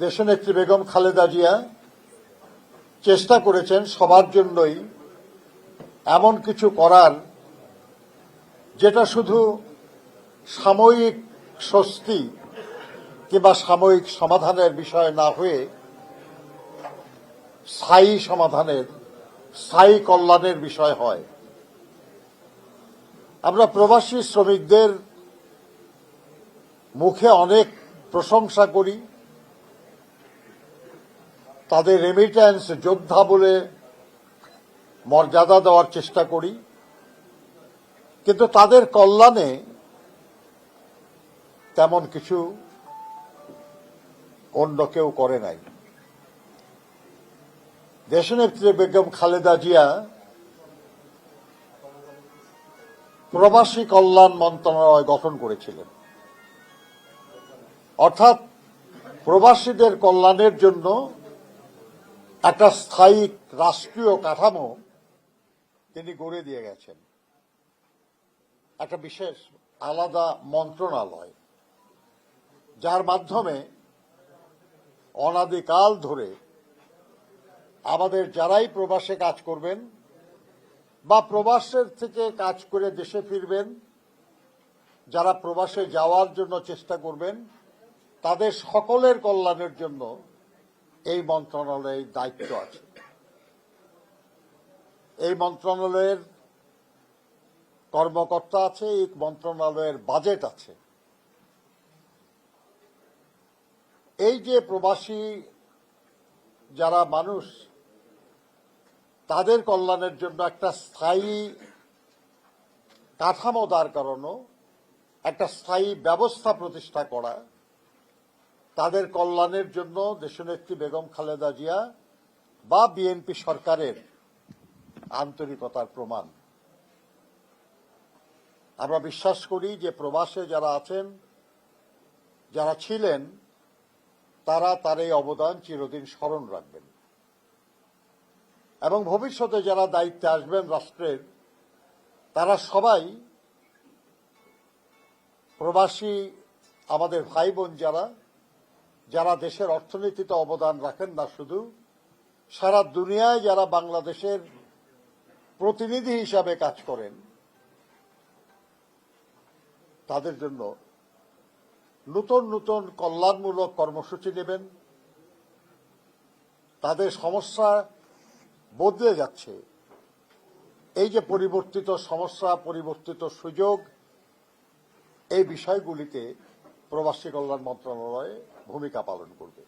দেশনেত্রী বেগম খালেদা জিয়া চেষ্টা করেছেন সবার জন্যই এমন কিছু করার যেটা শুধু সাময়িক স্বস্তি কিংবা সাময়িক সমাধানের বিষয় না হয়ে স্থায়ী সমাধানের, স্থায়ী কল্যাণের বিষয় হয়। আমরা প্রবাসী শ্রমিকদের মুখে অনেক প্রশংসা করি, তাদের রেমিট্যান্স যোদ্ধা বলে মর্যাদা দেওয়ার চেষ্টা করি, কিন্তু তাদের কল্যাণে তেমন কিছু অন্য কেউ করে নাই। দেশনেত্রী বেগম খালেদা জিয়া প্রবাসী কল্যাণ মন্ত্রণালয় গঠন করেছিলেন, অর্থাৎ প্রবাসীদের কল্যাণের জন্য একটা স্থায়ী রাষ্ট্রীয় কাঠামো তিনি গড়ে দিয়ে গেছেন, একটা বিশেষ আলাদা মন্ত্রণালয়, যার মাধ্যমে অনাদিকাল ধরে আমাদের যারাই প্রবাসে কাজ করবেন বা প্রবাসের থেকে কাজ করে দেশে ফিরবেন, যারা প্রবাসে যাওয়ার জন্য চেষ্টা করবেন, তাদের সকলের কল্যাণের জন্য এই মন্ত্রণালয়ের দায়িত্ব আছে। এই মন্ত্রণালয়ের কর্মকর্তা আছে, এই মন্ত্রণালয়ের বাজেট আছে। এই যে প্রবাসী যারা মানুষ, তাদের কল্যাণের জন্য একটা স্থায়ী কাঠামো দাঁড় করানো, একটা স্থায়ী ব্যবস্থা প্রতিষ্ঠা করা, তাদের কল্যাণের জন্য দেশনেত্রী বেগম খালেদা জিয়া বা বিএনপি সরকারের আন্তরিকতার প্রমাণ। আমরা বিশ্বাস করি যে প্রবাসে যারা আছেন, যারা ছিলেন, তারা তার এই অবদান চিরদিন স্মরণ রাখবেন এবং ভবিষ্যতে যারা দায়িত্বে আসবেন রাষ্ট্রের, তারা সবাই প্রবাসী আমাদের ভাই বোন যারা দেশের অর্থনীতিতে অবদান রাখেন না শুধু, সারা দুনিয়ায় যারা বাংলাদেশের প্রতিনিধি হিসাবে কাজ করেন, তাদের জন্য নতুন নতুন কল্যাণমূলক কর্মসূচি নেবেন। তাদের সমস্যা বদলে যাচ্ছে, এই যে পরিবর্তিত সমস্যা, পরিবর্তিত সুযোগ, এই বিষয়গুলিতে প্রবাসী কল্যাণ মন্ত্রণালয় ভূমিকা পালন করবে।